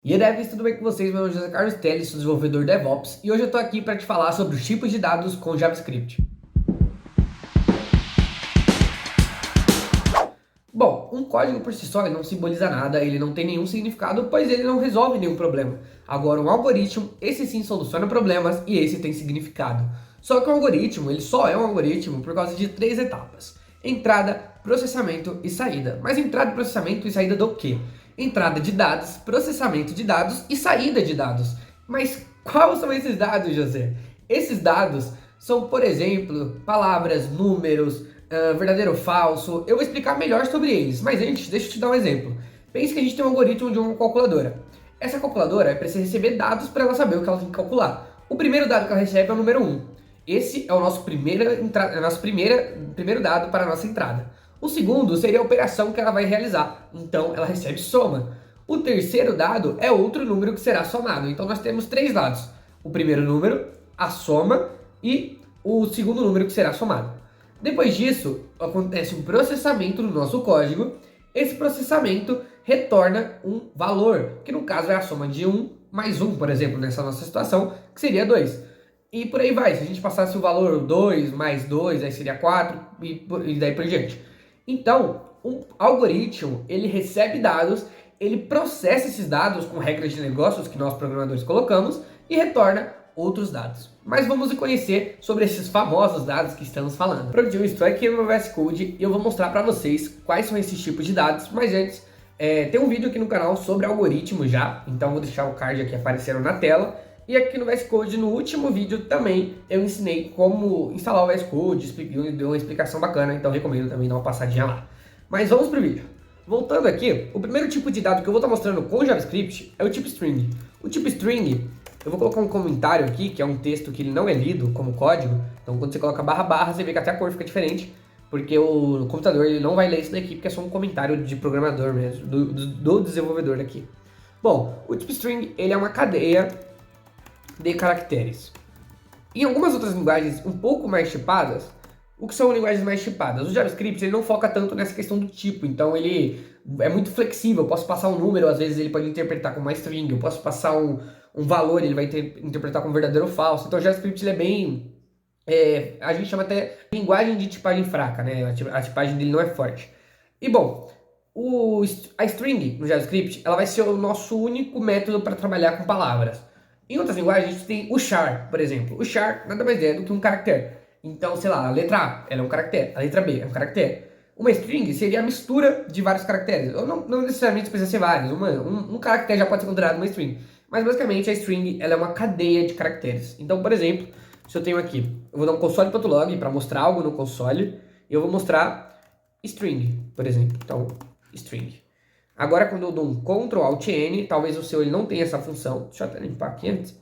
E aí, devs, tudo bem com vocês? Meu nome é José Carlos Teles, sou desenvolvedor DevOps, e hoje eu estou aqui para te falar sobre os tipos de dados com JavaScript. Bom, um código por si só ele não simboliza nada, ele não tem nenhum significado, pois ele não resolve nenhum problema. Agora, um algoritmo, esse sim soluciona problemas e esse tem significado. Só que o algoritmo, ele só é um algoritmo por causa de três etapas: entrada, processamento e saída. Mas entrada, processamento e saída do quê? Entrada de dados, processamento de dados e saída de dados. Mas quais são esses dados, José? Esses dados são, por exemplo, palavras, números, verdadeiro ou falso. Eu vou explicar melhor sobre eles, mas antes, deixa eu te dar um exemplo. Pense que a gente tem um algoritmo de uma calculadora. Essa calculadora precisa receber dados para ela saber o que ela tem que calcular. O primeiro dado que ela recebe é o número 1. Esse é o nosso primeiro dado para a nossa entrada. O segundo seria a operação que ela vai realizar, então ela recebe soma. O terceiro dado é outro número que será somado, então nós temos três dados: o primeiro número, a soma e o segundo número que será somado. Depois disso, acontece um processamento no nosso código. Esse processamento retorna um valor, que no caso é a soma de 1 mais 1, por exemplo, nessa nossa situação, que seria 2. E por aí vai, se a gente passasse o valor 2 mais 2, aí seria 4 e daí por diante. Então, um algoritmo, ele recebe dados, ele processa esses dados com regras de negócios que nós programadores colocamos e retorna outros dados. Mas vamos conhecer sobre esses famosos dados que estamos falando. Pronto, eu estou aqui no meu VS Code e eu vou mostrar para vocês quais são esses tipos de dados, mas antes, tem um vídeo aqui no canal sobre algoritmo já, então vou deixar o card aqui aparecendo na tela. E aqui no VS Code, no último vídeo também, eu ensinei como instalar o VS Code, deu uma explicação bacana, então recomendo também dar uma passadinha lá. Mas vamos pro vídeo. Voltando aqui, o primeiro tipo de dado que eu vou estar mostrando com JavaScript é o tipo string. O tipo string, eu vou colocar um comentário aqui, que é um texto que ele não é lido como código, então quando você coloca barra barra, você vê que até a cor fica diferente, porque o computador ele não vai ler isso daqui, porque é só um comentário de programador mesmo, do desenvolvedor daqui. Bom, o tipo string, ele é uma cadeia de caracteres. Em algumas outras linguagens um pouco mais tipadas, o que são linguagens mais tipadas? O JavaScript ele não foca tanto nessa questão do tipo, então ele é muito flexível. Eu posso passar um número, às vezes ele pode interpretar como uma string, eu posso passar um valor, ele vai interpretar como verdadeiro ou falso. Então o JavaScript ele é bem... a gente chama até linguagem de tipagem fraca, né? A tipagem dele não é forte. E bom, a string no JavaScript ela vai ser o nosso único método para trabalhar com palavras. Em outras linguagens, a gente tem o char, por exemplo. O char nada mais é do que um caractere. Então, sei lá, a letra A ela é um caractere, a letra B é um caractere. Uma string seria a mistura de vários caracteres. Ou não necessariamente precisa ser vários. Um caractere já pode ser considerado uma string. Mas basicamente a string ela é uma cadeia de caracteres. Então, por exemplo, se eu tenho aqui, eu vou dar um console.log para mostrar algo no console. E eu vou mostrar string, por exemplo. Então, string. Agora, quando eu dou um Ctrl Alt N, talvez o seu ele não tenha essa função. Deixa eu até limpar aqui antes.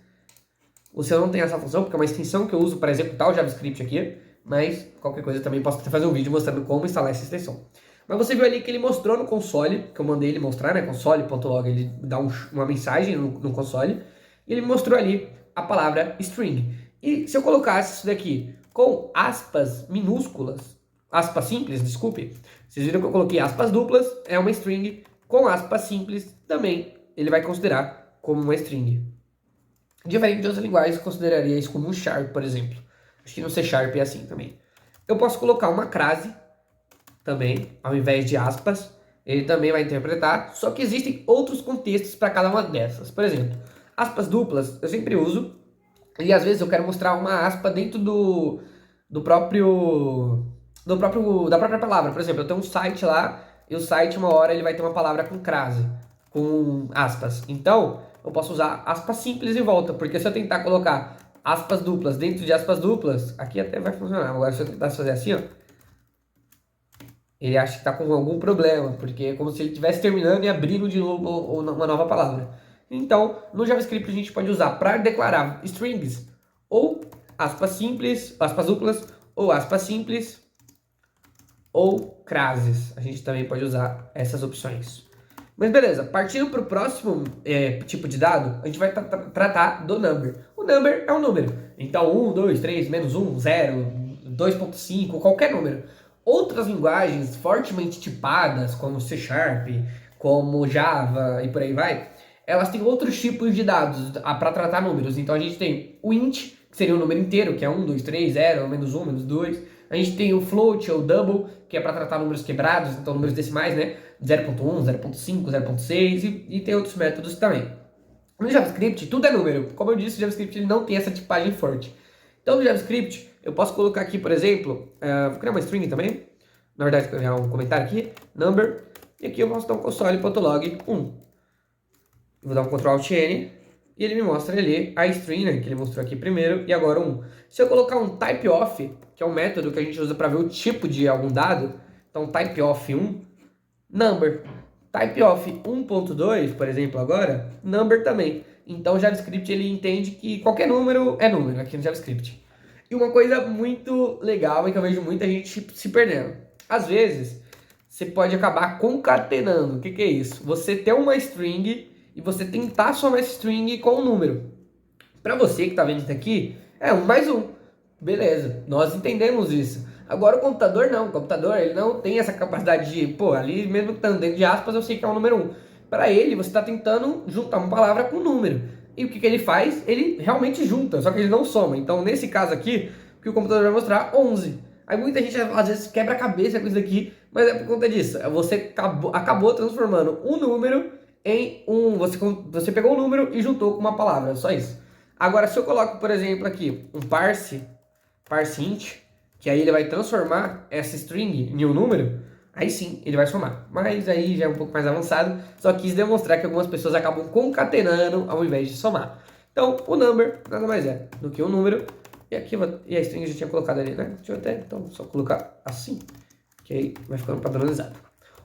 O seu não tem essa função, porque é uma extensão que eu uso para executar o JavaScript aqui. Mas, qualquer coisa, também posso fazer um vídeo mostrando como instalar essa extensão. Mas você viu ali que ele mostrou no console, que eu mandei ele mostrar, né? Console.log, ele dá uma mensagem no console. E ele mostrou ali a palavra string. E se eu colocasse isso daqui com aspas minúsculas, aspas simples, desculpe. Vocês viram que eu coloquei aspas duplas, é uma string. Com aspas simples, também ele vai considerar como uma string. Diferente de outras linguagens, eu consideraria isso como um char, por exemplo. Acho que no C# é assim também. Eu posso colocar uma crase também, ao invés de aspas. Ele também vai interpretar, só que existem outros contextos para cada uma dessas. Por exemplo, aspas duplas eu sempre uso, e às vezes eu quero mostrar uma aspa dentro da própria palavra. Por exemplo, eu tenho um site lá, e o site uma hora ele vai ter uma palavra com crase, com aspas. Então, eu posso usar aspas simples e volta, porque se eu tentar colocar aspas duplas dentro de aspas duplas, aqui até vai funcionar. Agora se eu tentar fazer assim, ó, ele acha que está com algum problema, porque é como se ele estivesse terminando e abrindo de novo uma nova palavra. Então, no JavaScript a gente pode usar para declarar strings ou aspas simples, aspas duplas, ou aspas simples, ou crases. A gente também pode usar essas opções. Mas beleza, partindo para o próximo tipo de dado, a gente vai tratar do number. O number é um número. Então 1, 2, 3, menos 1, 0, 2.5, qualquer número. Outras linguagens fortemente tipadas, como C#, como Java e por aí vai, elas têm outros tipos de dados para tratar números. Então a gente tem o int, que seria o número inteiro, que é 1, 2, 3, 0, menos 1, menos 2. A gente tem o float ou double, que é para tratar números quebrados, então números decimais, né? 0.1, 0.5, 0.6 e tem outros métodos também. No JavaScript, tudo é número. Como eu disse, o JavaScript ele não tem essa tipagem forte. Então no JavaScript, eu posso colocar aqui, por exemplo, vou criar uma string também. Na verdade, vou criar um comentário aqui, number, e aqui eu posso dar um console.log 1. Vou dar um Ctrl Alt N e ele me mostra ali a string, né, que ele mostrou aqui primeiro, e agora 1. Se eu colocar um typeof, que é um método que a gente usa para ver o tipo de algum dado, então typeof 1, number. Typeof 1.2, por exemplo, agora, number também. Então o JavaScript ele entende que qualquer número é número aqui no JavaScript. E uma coisa muito legal e que eu vejo muita gente se perdendo. Às vezes, você pode acabar concatenando. O que é isso? Você ter uma string e você tentar somar essa string com um número. Para você que está vendo isso aqui, é 1 mais 1. Beleza, nós entendemos isso. Agora o computador não, o computador ele não tem essa capacidade de, pô, ali mesmo estando dentro de aspas eu sei que é o número 1. Para ele, você está tentando juntar uma palavra com um número. E o que ele faz? Ele realmente junta, só que ele não soma. Então nesse caso aqui, o que o computador vai mostrar? 11. Aí muita gente às vezes quebra a cabeça com isso aqui, mas é por conta disso. Você acabou transformando um número em um... Você pegou um número e juntou com uma palavra, só isso. Agora se eu coloco, por exemplo, aqui um parse int, que aí ele vai transformar essa string em um número, aí sim ele vai somar. Mas aí já é um pouco mais avançado, só quis demonstrar que algumas pessoas acabam concatenando ao invés de somar. Então o number nada mais é do que um número, e aqui e a string eu já tinha colocado ali, né? Deixa eu até então só colocar assim, que aí vai ficando padronizado.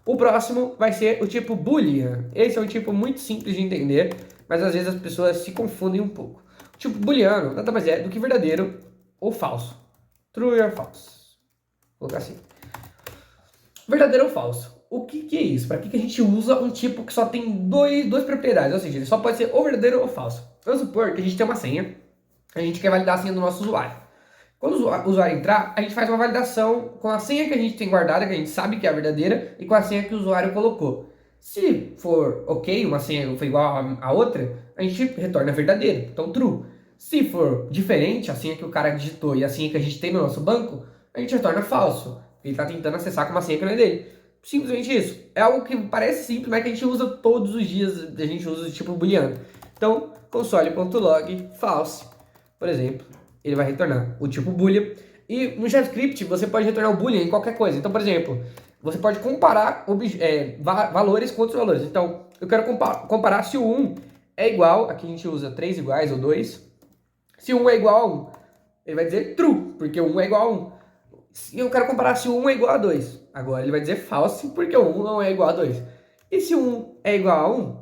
O próximo vai ser o tipo boolean. Esse é um tipo muito simples de entender, mas às vezes as pessoas se confundem um pouco. O tipo booleano nada mais é do que verdadeiro ou falso. True or false. Vou colocar assim. Verdadeiro ou falso. O que é isso? Para que a gente usa um tipo que só tem duas propriedades? Ou seja, ele só pode ser ou verdadeiro ou falso. Vamos supor que a gente tem uma senha. A gente quer validar a senha do nosso usuário. Quando o usuário entrar, a gente faz uma validação com a senha que a gente tem guardada, que a gente sabe que é a verdadeira, e com a senha que o usuário colocou. Se for ok, uma senha foi igual a outra, a gente retorna verdadeiro, então true. Se for diferente, a senha que o cara digitou e a senha que a gente tem no nosso banco, a gente retorna falso. Ele está tentando acessar com uma senha que não é dele. Simplesmente isso. É algo que parece simples, mas que a gente usa todos os dias, a gente usa de tipo booleano. Então, console.log false, por exemplo, ele vai retornar o tipo boolean. E no JavaScript você pode retornar o boolean em qualquer coisa. Então, por exemplo, você pode comparar valores com outros valores. Então, eu quero comparar se o 1 é igual, aqui a gente usa 3 iguais ou 2. Se 1 é igual a 1, ele vai dizer true, porque o 1 é igual a 1. E eu quero comparar se o 1 é igual a 2. Agora ele vai dizer false, porque o 1 não é igual a 2. E se o 1 é igual a 1,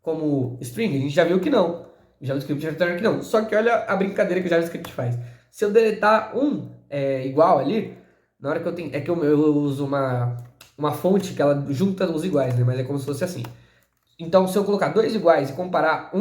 como string, a gente já viu que não. O JavaScript já retorna que não. Só que olha a brincadeira que o JavaScript faz. Se eu deletar 1 igual ali, na hora que eu tenho... É que eu uso uma fonte que ela junta os iguais, né? Mas é como se fosse assim. Então, se eu colocar 2 iguais e comparar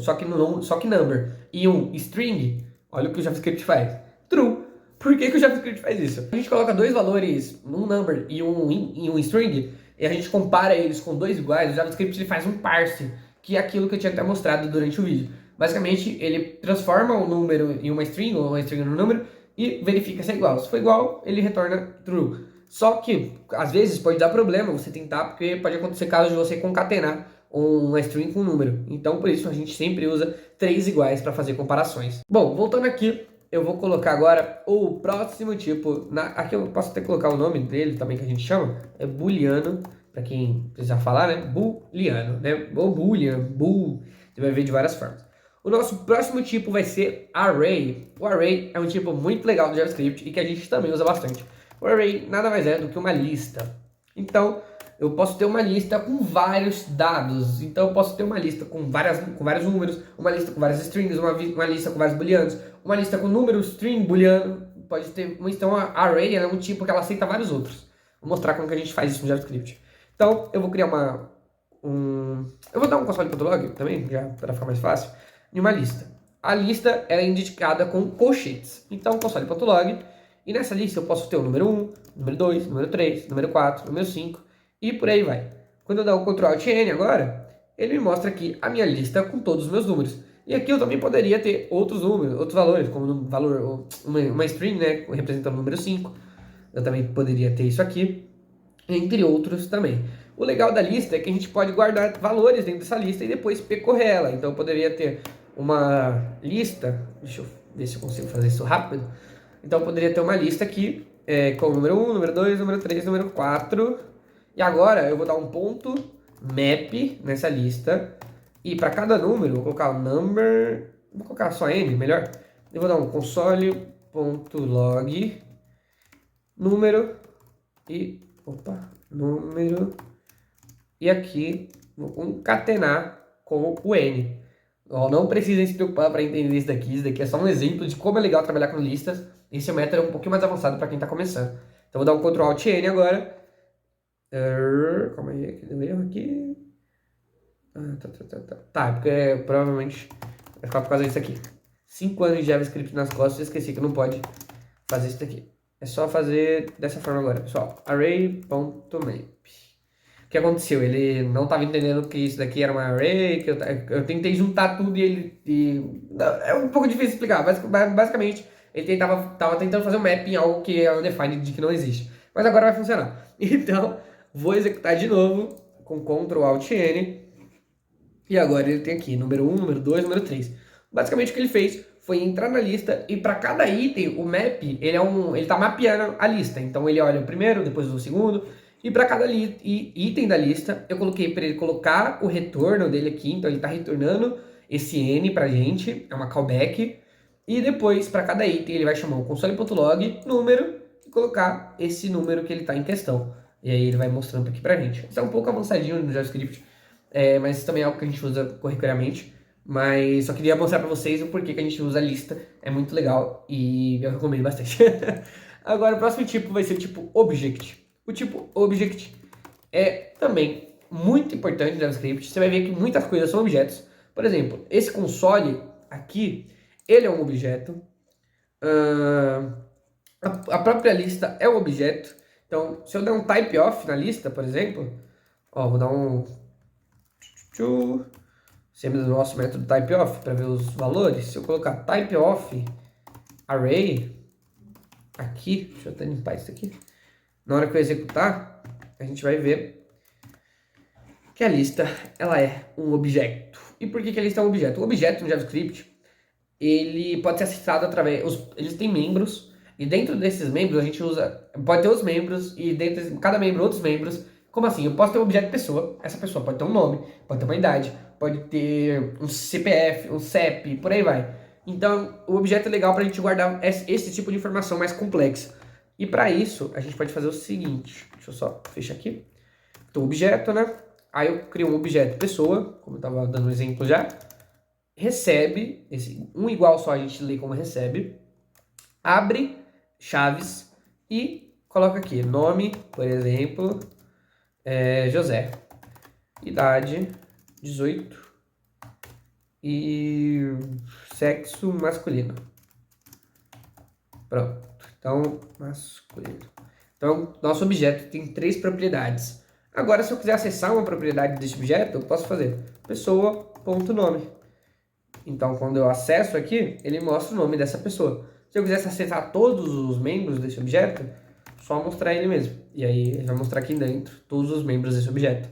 só que number, e um string, olha o que o JavaScript faz. True. Por que o JavaScript faz isso? A gente coloca dois valores, um number e um string, e a gente compara eles com dois iguais, o JavaScript ele faz um parse, que é aquilo que eu tinha até mostrado durante o vídeo. Basicamente, ele transforma o número em uma string, ou uma string no número, e verifica se é igual. Se for igual, ele retorna true. Só que, às vezes, pode dar problema você tentar, porque pode acontecer caso de você concatenar uma string com um número. Então, por isso, a gente sempre usa 3 iguais para fazer comparações. Bom, voltando aqui, eu vou colocar agora o próximo tipo. Aqui eu posso até colocar o nome dele também, que a gente chama. É booleano, para quem precisar falar, né? Booleano, né? Ou boolean, bool. Você vai ver de várias formas. O nosso próximo tipo vai ser array. O array é um tipo muito legal do JavaScript e que a gente também usa bastante. O array nada mais é do que uma lista. Então, eu posso ter uma lista com vários dados. Então, eu posso ter uma lista com vários números, uma lista com várias strings, uma lista com vários booleanos, uma lista com número, string, booleano. Pode ter. Então, a array é um tipo que ela aceita vários outros. Vou mostrar como que a gente faz isso no JavaScript. Então, eu vou criar eu vou dar um console.log também, já para ficar mais fácil, de uma lista. A lista é indicada com colchetes. Então, console.log. E nessa lista eu posso ter o número 1, número 2, número 3, número 4, número 5 e por aí vai. Quando eu dar o Ctrl Alt N agora, ele me mostra aqui a minha lista com todos os meus números. E aqui eu também poderia ter outros números, outros valores, como um valor, uma string, né, representando o número 5. Eu também poderia ter isso aqui, entre outros também. O legal da lista é que a gente pode guardar valores dentro dessa lista e depois percorrer ela. Então eu poderia ter uma lista, deixa eu ver se eu consigo fazer isso rápido. Então eu poderia ter uma lista aqui, com o número 1, número 2, número 3, número 4. E agora eu vou dar um ponto map nessa lista. E para cada número, vou colocar o number, vou colocar só n, melhor. Eu vou dar um console.log número e número, e aqui vou concatenar com o n. Não precisem se preocupar para entender isso daqui é só um exemplo de como é legal trabalhar com listas. Esse é um método um pouquinho mais avançado para quem está começando. Então vou dar um Ctrl Alt N agora. Calma aí, que deu erro aqui. Tá, porque provavelmente vai ficar por causa disso aqui. 5 anos de JavaScript nas costas, eu esqueci que não pode fazer isso daqui. É só fazer dessa forma agora, pessoal. Array.map. O que aconteceu? Ele não estava entendendo que isso daqui era uma array, que eu tentei juntar tudo e ele... É um pouco difícil de explicar. Basicamente, ele tava tentando fazer um map em algo que é undefined, de que não existe. Mas agora vai funcionar. Então, vou executar de novo com Ctrl Alt N. E agora ele tem aqui número 1, número 2, número 3. Basicamente o que ele fez foi entrar na lista e para cada item, o map, ele tá mapeando a lista. Então ele olha o primeiro, depois o segundo. E para cada item da lista, eu coloquei para ele colocar o retorno dele aqui. Então ele está retornando esse N pra gente, é uma callback. E depois, para cada item, ele vai chamar o console.log número e colocar esse número que ele está em questão. E aí ele vai mostrando aqui pra gente. Isso é um pouco avançadinho no JavaScript, mas também é algo que a gente usa corriqueiramente. Mas só queria mostrar para vocês o porquê que a gente usa a lista. É muito legal e eu recomendo bastante. Agora o próximo tipo vai ser o tipo Object. O tipo Object é também muito importante no JavaScript. Você vai ver que muitas coisas são objetos. Por exemplo, esse console aqui, ele é um objeto. A própria lista é um objeto. Então, se eu der um type off na lista, por exemplo, vou dar um sempre do nosso método type off para ver os valores. Se eu colocar type off array aqui, deixa eu até limpar isso aqui. Na hora que eu executar, a gente vai ver que a lista ela é um objeto. E por que a lista é um objeto? O objeto no JavaScript, ele pode ser acessado através, eles têm membros, e dentro desses membros a gente pode ter os membros, e dentro de cada membro outros membros. Como assim? Eu posso ter um objeto pessoa, essa pessoa pode ter um nome, pode ter uma idade, pode ter um CPF, um CEP, por aí vai. Então, o objeto é legal para a gente guardar esse tipo de informação mais complexa. E para isso, a gente pode fazer o seguinte, deixa eu só fechar aqui. Então, objeto, né? Aí eu crio um objeto pessoa, como eu estava dando um exemplo já. Recebe, esse um igual só a gente lê como recebe. Abre chaves e coloca aqui nome, por exemplo, José. Idade, 18. E sexo masculino. Pronto. Então, masculino. Então, nosso objeto tem 3 propriedades. Agora, se eu quiser acessar uma propriedade desse objeto, eu posso fazer pessoa.nome. Então, quando eu acesso aqui, ele mostra o nome dessa pessoa. Se eu quisesse acessar todos os membros desse objeto, só mostrar ele mesmo. E aí, ele vai mostrar aqui dentro todos os membros desse objeto.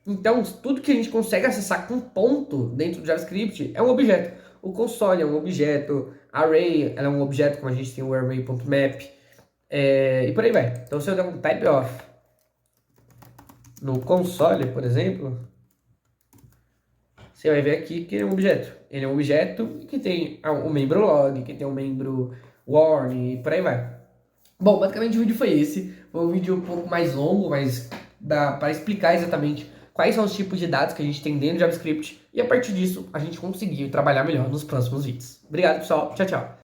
Então, tudo que a gente consegue acessar com ponto dentro do JavaScript é um objeto. O console é um objeto, array é um objeto, como a gente tem o array.map, e por aí vai. Então, se eu der um type off no console, por exemplo, você vai ver aqui que ele é um objeto. Ele é um objeto que tem um membro log, que tem um membro warn, e por aí vai. Bom, basicamente o vídeo foi esse. Foi um vídeo um pouco mais longo, mas dá para explicar exatamente quais são os tipos de dados que a gente tem dentro do JavaScript, e a partir disso a gente conseguiu trabalhar melhor nos próximos vídeos. Obrigado, pessoal. Tchau, tchau.